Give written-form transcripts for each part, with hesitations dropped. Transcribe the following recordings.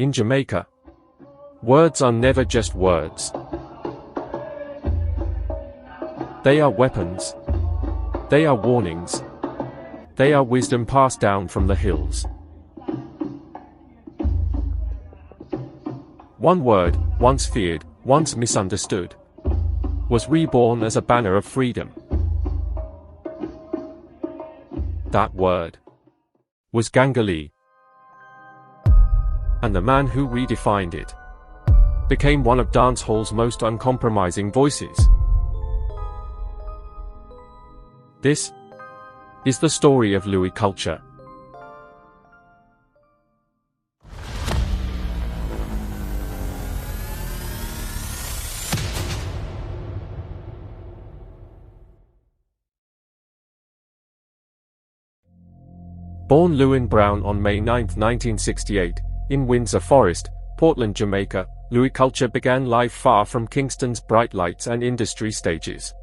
In Jamaica, words are never just words. They are weapons. They are warnings. They are wisdom passed down from the hills. One word, once feared, once misunderstood, was reborn as a banner of freedom. That word was GANGALEE. And the man who redefined it became one of dancehall's most uncompromising voices. This is the story of Louie Culture. Born Lewin Brown on May 9, 1968, in Windsor Forest, Portland, Jamaica, Louie Culture began life far from Kingston's bright lights and industry stages.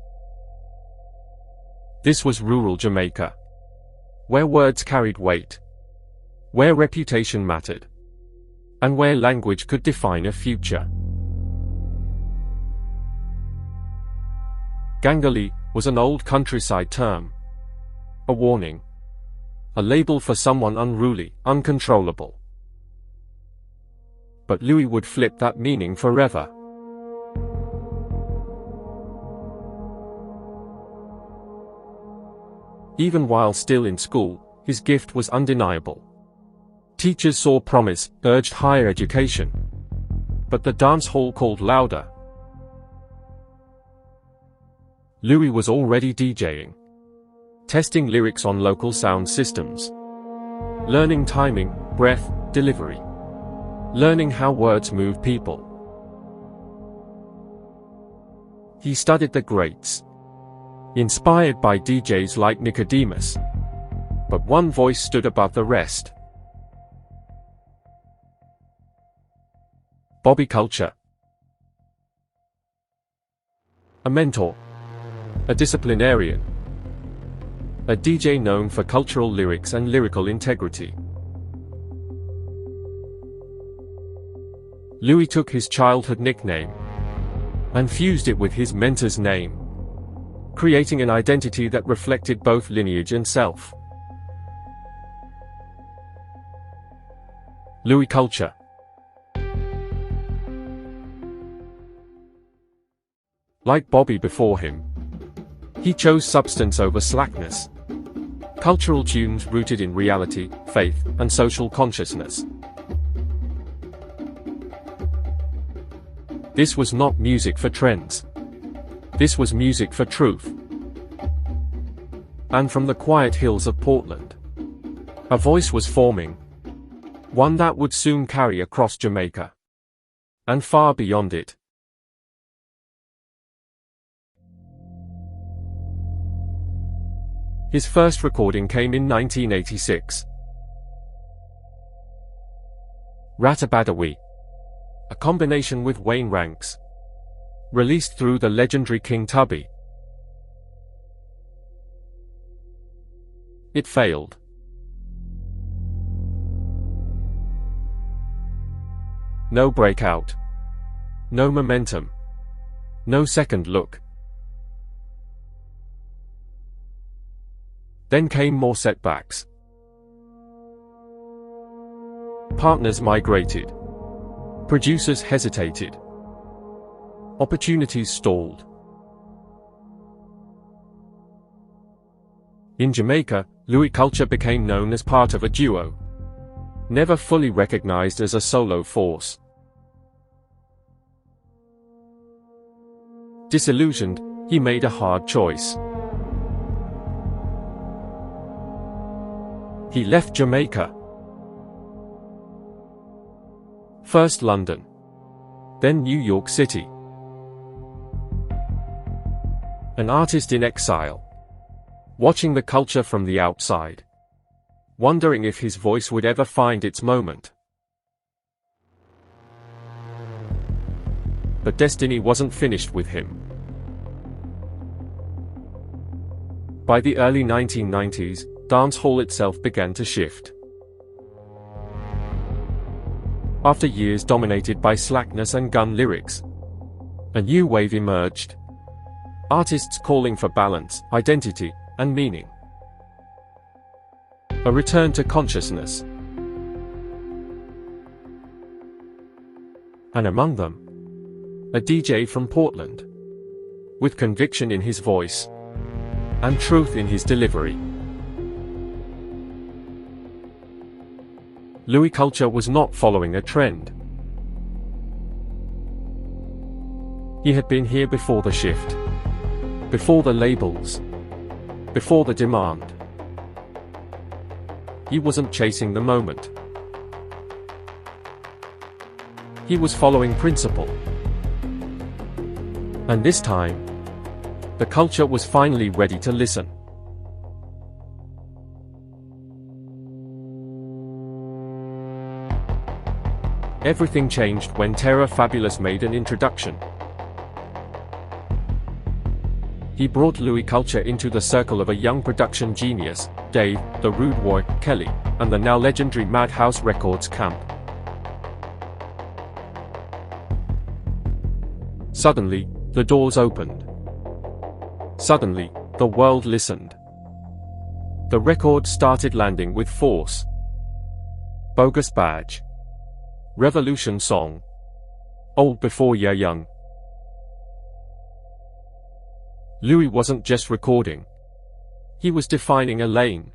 This was rural Jamaica, where words carried weight, where reputation mattered, and where language could define a future. GANGALEE was an old countryside term, a warning, a label for someone unruly, uncontrollable. But Louie would flip that meaning forever. Even while still in school, his gift was undeniable. Teachers saw promise, urged higher education. But the dance hall called louder. Louie was already DJing, testing lyrics on local sound systems, learning timing, breath, delivery, learning how words move people. He studied the greats, inspired by DJs like Nicodemus. But one voice stood above the rest. Bobby Culture. A mentor, a disciplinarian, a DJ known for cultural lyrics and lyrical integrity. Louie took his childhood nickname and fused it with his mentor's name, creating an identity that reflected both lineage and self. Louie Culture. Like Bobby before him, he chose substance over slackness. Cultural tunes rooted in reality, faith, and social consciousness. This was not music for trends. This was music for truth. And from the quiet hills of Portland, a voice was forming, one that would soon carry across Jamaica and far beyond it. His first recording came in 1986. Ratabadawi, a combination with Wayne Ranks, released through the legendary King Tubby. It failed. No breakout. No momentum. No second look. Then came more setbacks. Partners migrated. Producers hesitated. Opportunities stalled. In Jamaica, Louie Culture became known as part of a duo, never fully recognized as a solo force. Disillusioned, he made a hard choice. He left Jamaica. First London, then New York City. An artist in exile, watching the culture from the outside, wondering if his voice would ever find its moment. But destiny wasn't finished with him. By the early 1990s, dancehall itself began to shift. After years dominated by slackness and gun lyrics, a new wave emerged. Artists calling for balance, identity, and meaning. A return to consciousness. And among them, a DJ from Portland, with conviction in his voice and truth in his delivery. Louie Culture was not following a trend. He had been here before the shift, before the labels, before the demand. He wasn't chasing the moment. He was following principle. And this time, the culture was finally ready to listen. Everything changed when Terror Fabulous made an introduction. He brought Louie Culture into the circle of a young production genius, Dave, the Rude Boy, Kelly, and the now legendary Madhouse Records camp. Suddenly, the doors opened. Suddenly, the world listened. The record started landing with force. Bogus Badge. Revolution Song. Old Before You're Young. Louie wasn't just recording. He was defining a lane.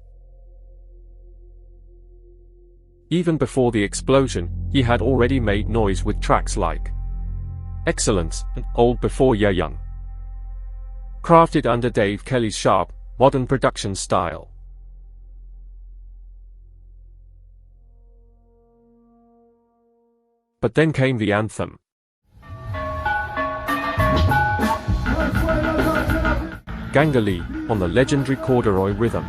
Even before the explosion, he had already made noise with tracks like Excellence and Old Before You're Young, crafted under Dave Kelly's sharp, modern production style. But then came the anthem. GANGALEE, on the legendary corduroy rhythm.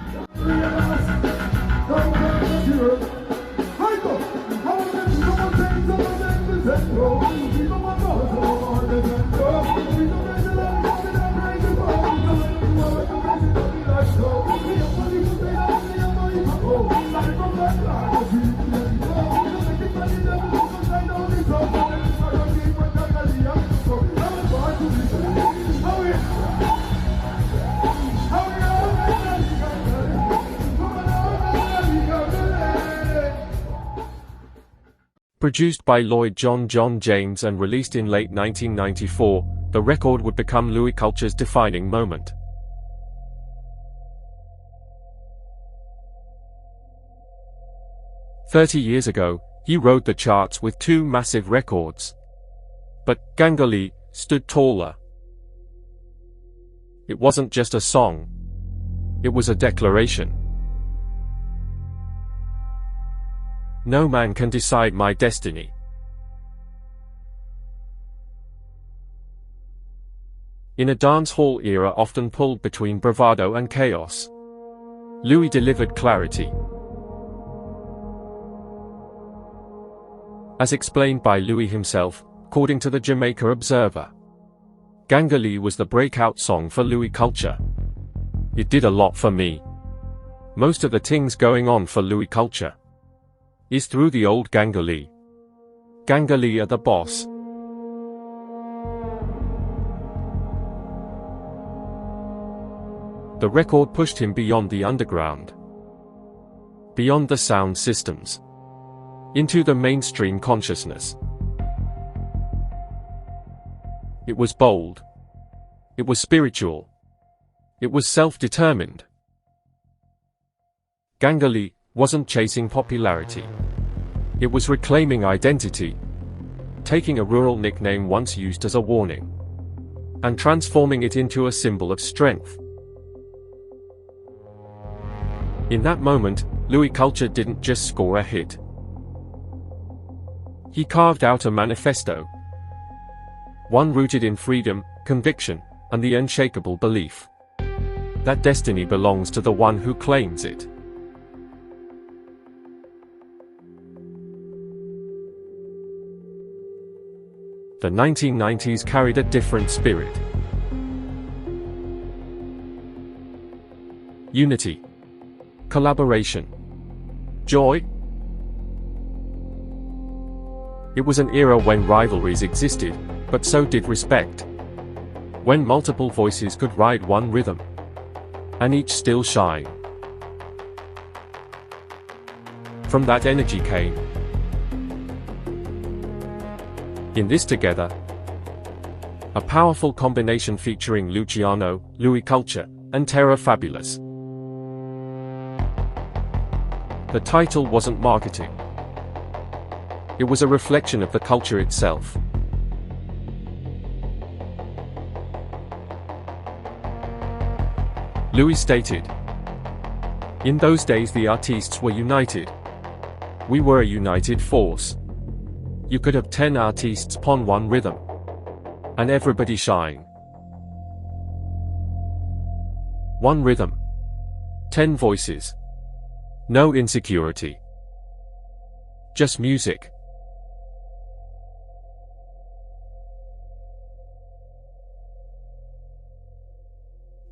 Produced by Lloyd John James and released in late 1994, the record would become Louie Culture's defining moment. "30 years ago, he rode the charts with two massive records. But GANGALEE stood taller. It wasn't just a song. It was a declaration. No man can decide my destiny." In a dance hall era often pulled between bravado and chaos, Louie delivered clarity. As explained by Louie himself, according to the Jamaica Observer, GANGALEE was the breakout song for Louie Culture. "It did a lot for me. Most of the things going on for Louie Culture is through the old GANGALEE. GANGALEE are the boss." The record pushed him beyond the underground, beyond the sound systems, into the mainstream consciousness. It was bold. It was spiritual. It was self-determined. GANGALEE wasn't chasing popularity. It was reclaiming identity, taking a rural nickname once used as a warning, and transforming it into a symbol of strength. In that moment, Louie Culture didn't just score a hit. He carved out a manifesto, one rooted in freedom, conviction, and the unshakable belief that destiny belongs to the one who claims it. The 1990s carried a different spirit. Unity, collaboration, joy. It was an era when rivalries existed, but so did respect. When multiple voices could ride one rhythm, and each still shine. From that energy came, in this together, a powerful combination featuring Luciano, Louie Culture, and Terra Fabulous. The title wasn't marketing. It was a reflection of the culture itself. Louie stated, "In those days the artists were united. We were a united force. You could have 10 artists upon one rhythm, and everybody shine. One rhythm, 10 voices. No insecurity. Just music."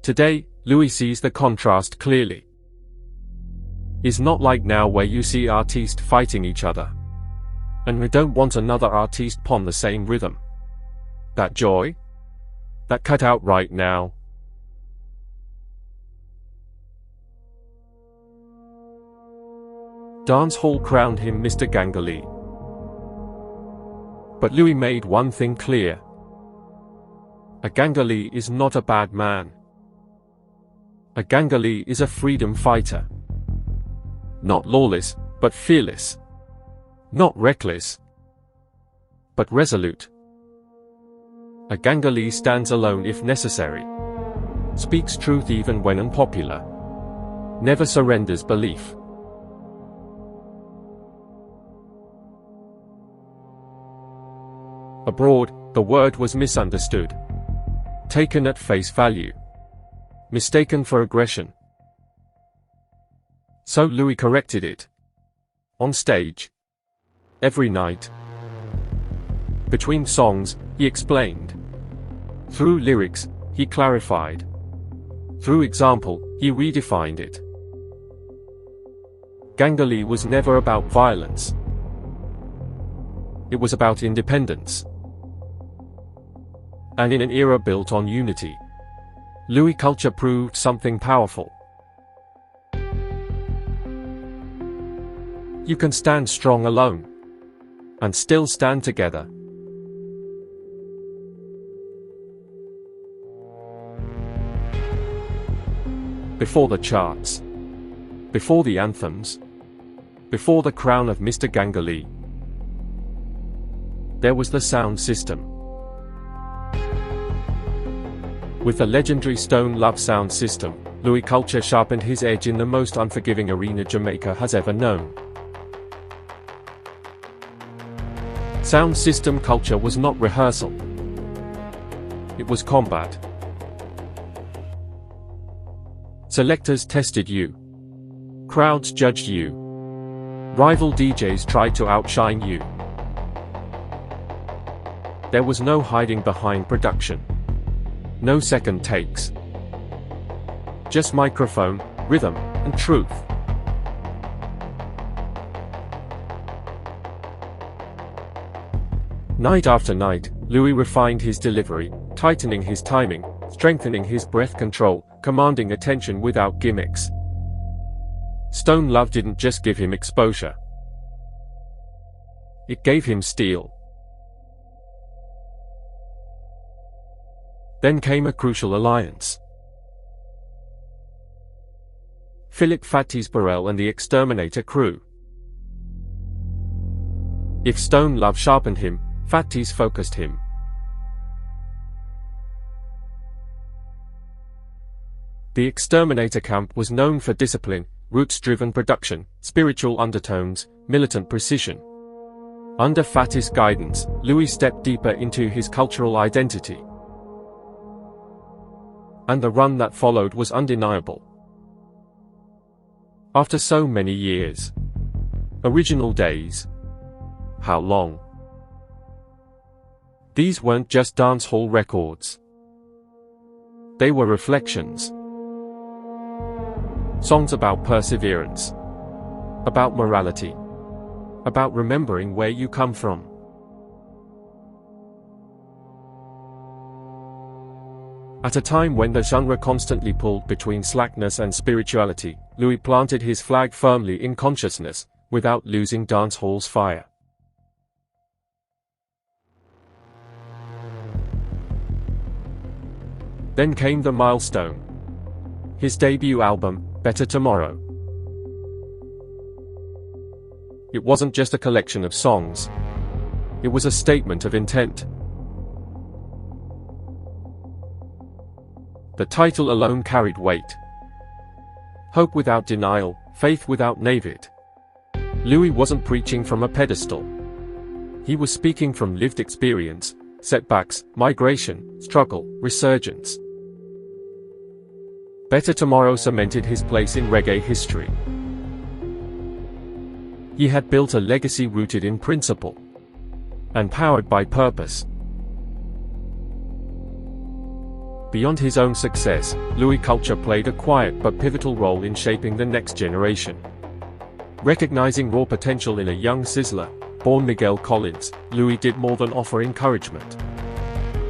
Today, Louie sees the contrast clearly. It's not like now where you see artists fighting each other. And we don't want another artist upon the same rhythm. That joy? That cut out right now. Dancehall crowned him Mr. GANGALEE. But Louie made one thing clear. A GANGALEE is not a bad man. A GANGALEE is a freedom fighter. Not lawless, but fearless. Not reckless, but resolute. A GANGALEE stands alone if necessary. Speaks truth even when unpopular. Never surrenders belief. Abroad, the word was misunderstood. Taken at face value. Mistaken for aggression. So Louie corrected it. On stage. Every night. Between songs, he explained. Through lyrics, he clarified. Through example, he redefined it. GANGALEE was never about violence. It was about independence. And in an era built on unity, Louie Culture proved something powerful. You can stand strong alone, and still stand together. Before the charts, before the anthems, before the crown of Mr. GANGALEE, there was the sound system. With the legendary Stone Love sound system, Louie Culture sharpened his edge in the most unforgiving arena Jamaica has ever known. Sound system culture was not rehearsal. It was combat. Selectors tested you. Crowds judged you. Rival DJs tried to outshine you. There was no hiding behind production. No second takes. Just microphone, rhythm, and truth. Night after night, Louie refined his delivery, tightening his timing, strengthening his breath control, commanding attention without gimmicks. Stone Love didn't just give him exposure. It gave him steel. Then came a crucial alliance. Philip Fatty's Burrell and the Exterminator crew. If Stone Love sharpened him, Fatty's focused him. The Exterminator camp was known for discipline, roots-driven production, spiritual undertones, militant precision. Under Fatty's guidance, Louie stepped deeper into his cultural identity. And the run that followed was undeniable. After so many years. Original days. How long? These weren't just dancehall records. They were reflections. Songs about perseverance. About morality. About remembering where you come from. At a time when the genre constantly pulled between slackness and spirituality, Louie planted his flag firmly in consciousness, without losing dancehall's fire. Then came the milestone. His debut album, Better Tomorrow. It wasn't just a collection of songs. It was a statement of intent. The title alone carried weight. Hope without denial, faith without naivete. Louie wasn't preaching from a pedestal. He was speaking from lived experience, setbacks, migration, struggle, resurgence. Better Tomorrow cemented his place in reggae history. He had built a legacy rooted in principle and powered by purpose. Beyond his own success, Louie Culture played a quiet but pivotal role in shaping the next generation. Recognizing raw potential in a young sizzler, born Miguel Collins, Louie did more than offer encouragement.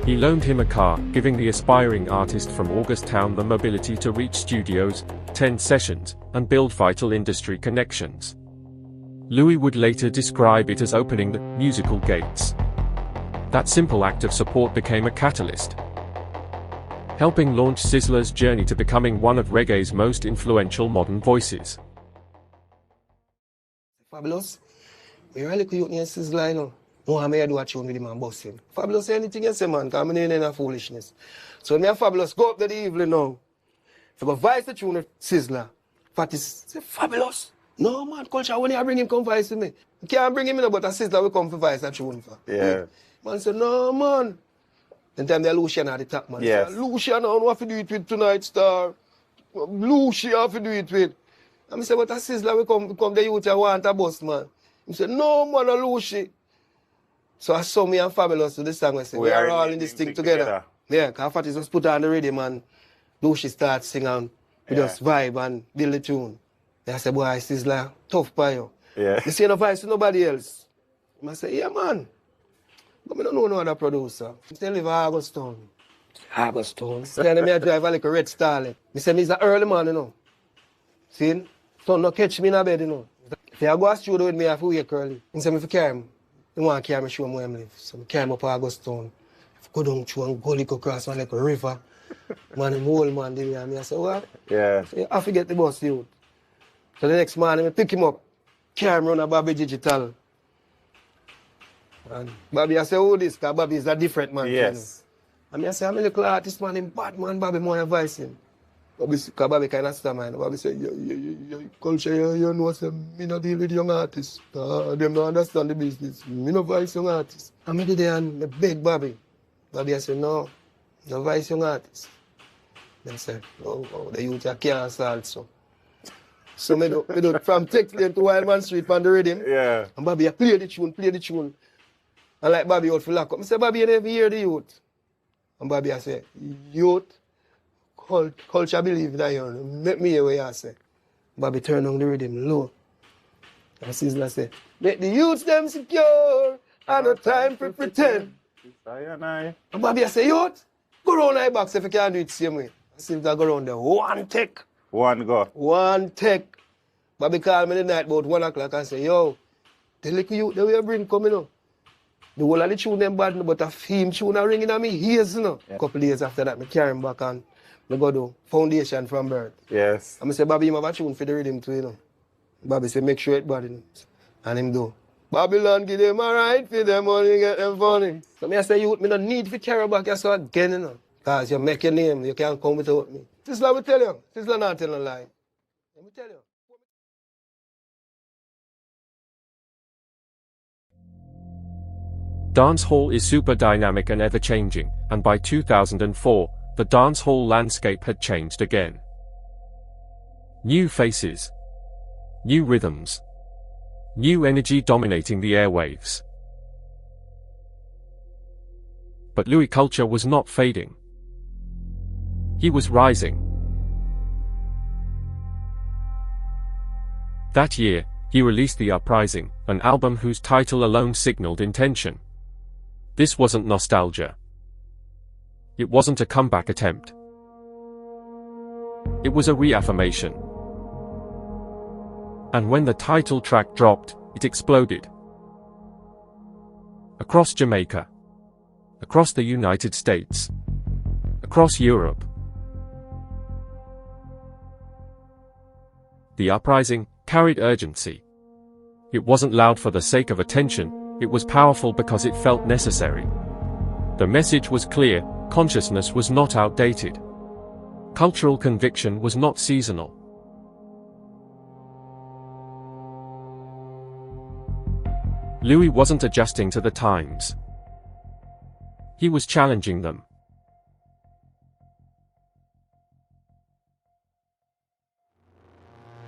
He loaned him a car, giving the aspiring artist from August Town the mobility to reach studios, attend sessions, and build vital industry connections. Louie would later describe it as opening the musical gates. That simple act of support became a catalyst, helping launch Sizzler's journey to becoming one of reggae's most influential modern voices. Fabulous. We really could use Sizzler, you know. No, I may do a tune with him and bust him. Fabulous anything you say, man, because I'm in a foolishness. So me and Fabulous go up to the evening now. If I go vice the tune with Sizzler, Fatis say, Fabulous. No, man, Culture, when you bring him, come vice with me. You can't bring him in, but a Sizzler will come for vice the tune. For. Yeah. Man said, no, man. Then time the Lucian at the top, man. Yes. Say, Lucian, I don't have to do it with tonight, star. Lucian have to do it with. And I said, but a Sizzler will come the youth and want a bus, man. He said, no, man, a Lucy. So I saw me and Fabulous to this song. I said, we are all in this thing together. Yeah, because Fatis just put on the rhythm and Lucy starts singing. We just vibe and build the tune. And I said, boy, Sizzler, tough by you. Yeah. You see no voice to nobody else. I said, yeah, man. But I don't know no other producer. I tell you, Augustone. Augustone. Then I drive a like a red Starlet. I said, he's an early man, you know. See? So no catch me in a bed, you know. If you go to the studio with me, I have to wake early. I said, if you carry him, you want to carry me, show him where I live. So I carry him up to Augustone. If I go down through and go across one like a river, man, I'm old man, I said, what? Yeah. So I forget the bus, dude. So the next morning, I pick him up, carry him around a Bobby Digital. And Bobby, I say, oh, this, because Bobby is a different man. Yes. You know? I say, I'm a little artist, man, him bad man, Bobby, more advice him. Because Bobby kind of star, man. Bobby say, Culture, you know, say, me not deal with young artists. Them don't understand the business. Me no voice young artists. I'm in there and I beg Bobby. Bobby, I say, no voice young artists. Then say, oh, the youth are cancer also. So me do from Tex Lane to Wildman Street on the rhythm. Yeah. And Bobby, I play the tune. And like Bobby out for lock up. I say, Bobby, you never hear the youth. And Bobby, I say, youth, Culture believe that you make me hear what you say. Bobby turn on the rhythm low. And Sizzler say, make the youths them secure, and no time for pretend. And Bobby, I say, youth, go round my box if you can't do it the same way. Sizzler go round there, one take. One take. Bobby called me the night about 1 o'clock and say, yo, the little youth that we bring coming up. The whole of the tune them bad, but a theme tune are ringing on me ears, you know. A couple days after that, I carry him back and I go do Foundation from birth. Yes. And I say, Bobby, you have a tune for the rhythm too, you know. Bobby say, make sure it's bad, you know. And him do. Babylon give them a right for them money, get them funny. So I say, youth, me no need to carry back your sword again, you know. Because you make your name, you can't come without me. Sizzler, will tell you. Sizzler not telling a lie. Let me tell you. Dancehall is super dynamic and ever-changing, and by 2004, the dancehall landscape had changed again. New faces, new rhythms, new energy dominating the airwaves. But Louie Culture was not fading. He was rising. That year, he released The Uprising, an album whose title alone signaled intention. This wasn't nostalgia. It wasn't a comeback attempt. It was a reaffirmation. And when the title track dropped, it exploded. Across Jamaica. Across the United States. Across Europe. The uprising carried urgency. It wasn't loud for the sake of attention, it was powerful because it felt necessary. The message was clear, consciousness was not outdated. Cultural conviction was not seasonal. Louie wasn't adjusting to the times. He was challenging them.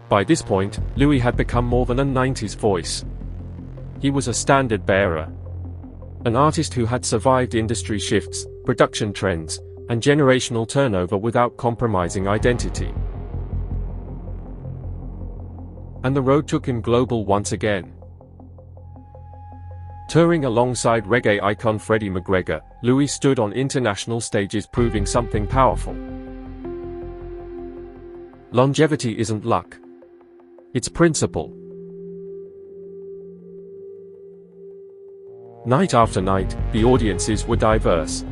By this point, Louie had become more than a 90s voice. He was a standard bearer. An artist who had survived industry shifts, production trends, and generational turnover without compromising identity. And the road took him global once again. Touring alongside reggae icon Freddie McGregor, Louie stood on international stages proving something powerful. Longevity isn't luck. It's principle. Night after night, the audiences were diverse.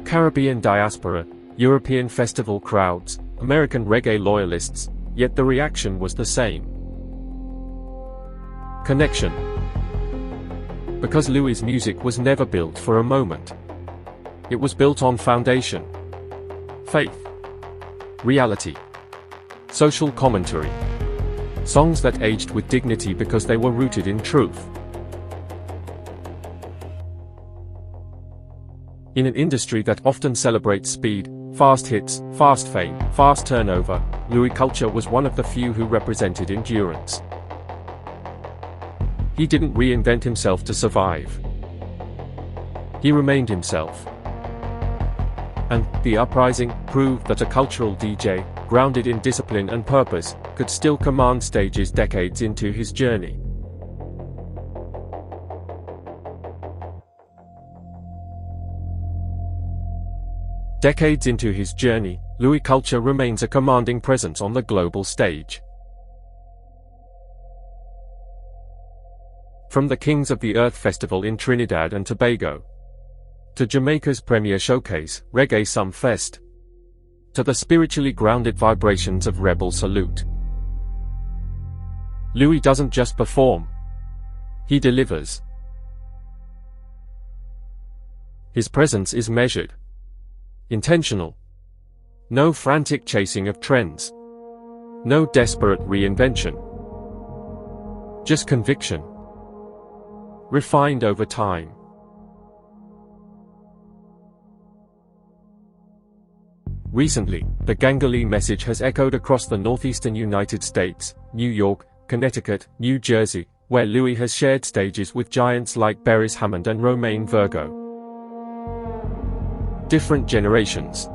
Caribbean diaspora, European festival crowds, American reggae loyalists, yet the reaction was the same. Connection. Because Louie's music was never built for a moment. It was built on foundation. Faith. Reality. Social commentary. Songs that aged with dignity because they were rooted in truth. In an industry that often celebrates speed, fast hits, fast fame, fast turnover, Louie Culture was one of the few who represented endurance. He didn't reinvent himself to survive. He remained himself. And the uprising proved that a cultural DJ, grounded in discipline and purpose, could still command stages decades into his journey. Decades into his journey, Louie Culture remains a commanding presence on the global stage. From the Kings of the Earth Festival in Trinidad and Tobago, to Jamaica's premier showcase, Reggae Sumfest, to the spiritually grounded vibrations of Rebel Salute. Louie doesn't just perform. He delivers. His presence is measured. Intentional. No frantic chasing of trends. No desperate reinvention. Just conviction. Refined over time. Recently, the GANGALEE message has echoed across the northeastern United States, New York, Connecticut, New Jersey, where Louie has shared stages with giants like Beres Hammond and Romain Virgo. Different generations.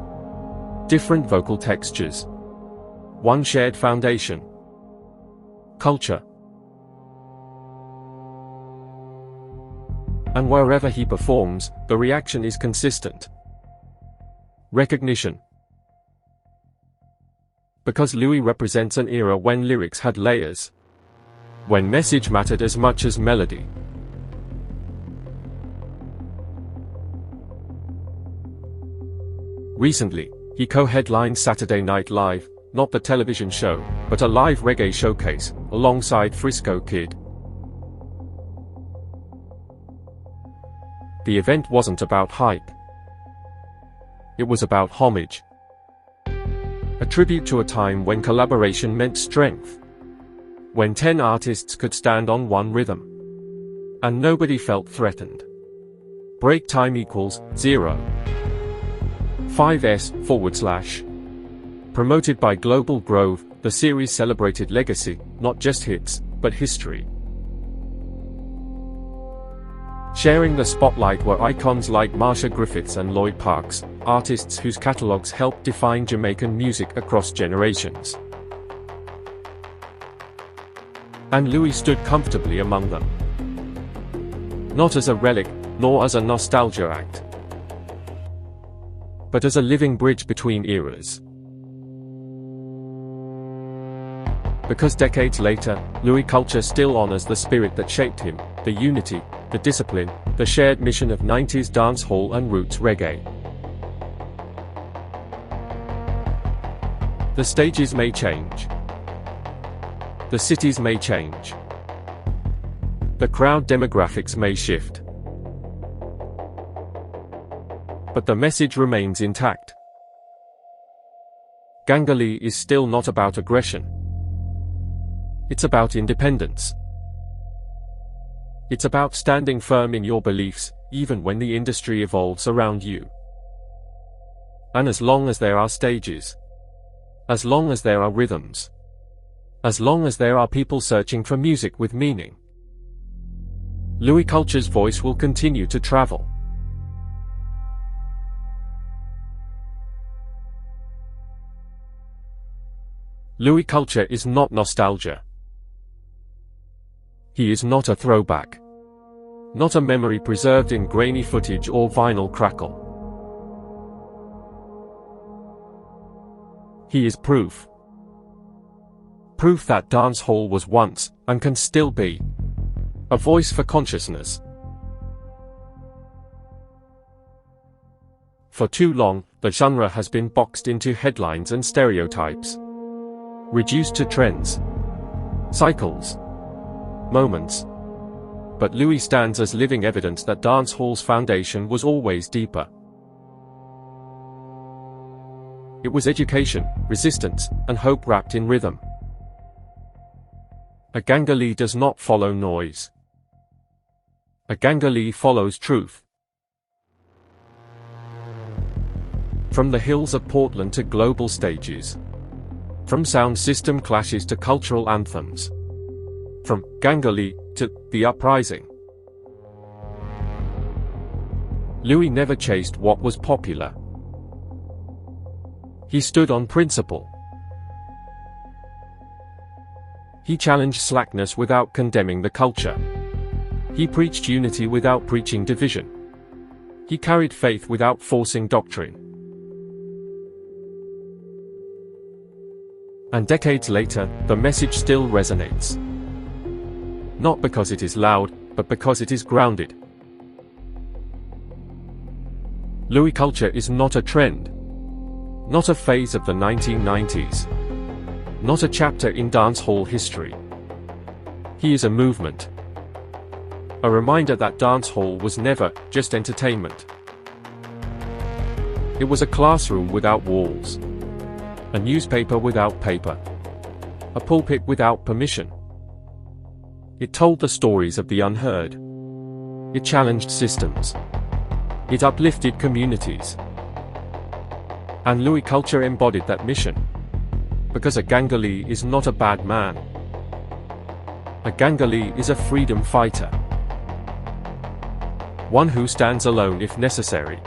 Different vocal textures. One shared foundation. Culture. And wherever he performs, the reaction is consistent. Recognition. Because Louie represents an era when lyrics had layers. When message mattered as much as melody. Recently, he co-headlined Saturday Night Live, not the television show, but a live reggae showcase, alongside Frisco Kid. The event wasn't about hype. It was about homage. A tribute to a time when collaboration meant strength. When 10 artists could stand on one rhythm. And nobody felt threatened. Break time equals 0. 5S/. Promoted by Global Grove, the series celebrated legacy, not just hits, but history. Sharing the spotlight were icons like Marsha Griffiths and Lloyd Parks, artists whose catalogs helped define Jamaican music across generations. And Louie stood comfortably among them. Not as a relic, nor as a nostalgia act. but as a living bridge between eras. Because decades later, Louie Culture still honors the spirit that shaped him, the unity, the discipline, the shared mission of 90s dancehall and roots reggae. The stages may change. The cities may change. The crowd demographics may shift. But the message remains intact. GANGALEE is still not about aggression. It's about independence. It's about standing firm in your beliefs, even when the industry evolves around you. And as long as there are stages, as long as there are rhythms, as long as there are people searching for music with meaning, Louie Culture's voice will continue to travel. Louie Culture is not nostalgia. He is not a throwback. Not a memory preserved in grainy footage or vinyl crackle. He is proof. Proof that dancehall was once, and can still be, a voice for consciousness. For too long, the genre has been boxed into headlines and stereotypes. Reduced to trends, cycles, moments. But Louie stands as living evidence that dancehall's foundation was always deeper. It was education, resistance, and hope wrapped in rhythm. A GANGALEE does not follow noise. A GANGALEE follows truth. From the hills of Portland to global stages. From sound system clashes to cultural anthems. From GANGALEE to the uprising. Louie never chased what was popular. He stood on principle. He challenged slackness without condemning the culture. He preached unity without preaching division. He carried faith without forcing doctrine. And decades later, the message still resonates. Not because it is loud, but because it is grounded. Louie Culture is not a trend. Not a phase of the 1990s. Not a chapter in dancehall history. He is a movement. A reminder that dancehall was never just entertainment. It was a classroom without walls. A newspaper without paper. A pulpit without permission. It told the stories of the unheard. It challenged systems. It uplifted communities. And Louie Culture embodied that mission. Because a GANGALEE is not a bad man. A GANGALEE is a freedom fighter. One who stands alone if necessary.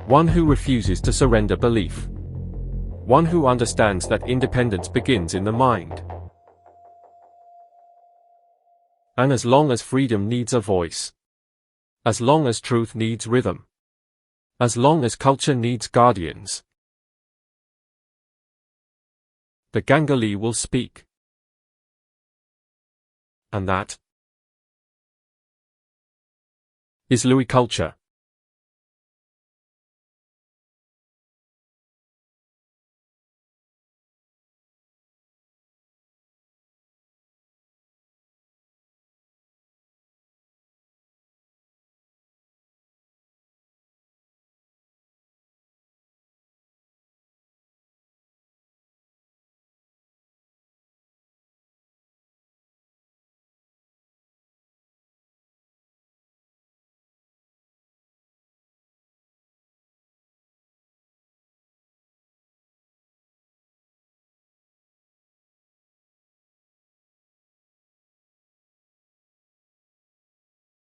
One who refuses to surrender belief. One who understands that independence begins in the mind. And as long as freedom needs a voice. As long as truth needs rhythm. As long as culture needs guardians. The GANGALEE will speak. And that is Louie Culture.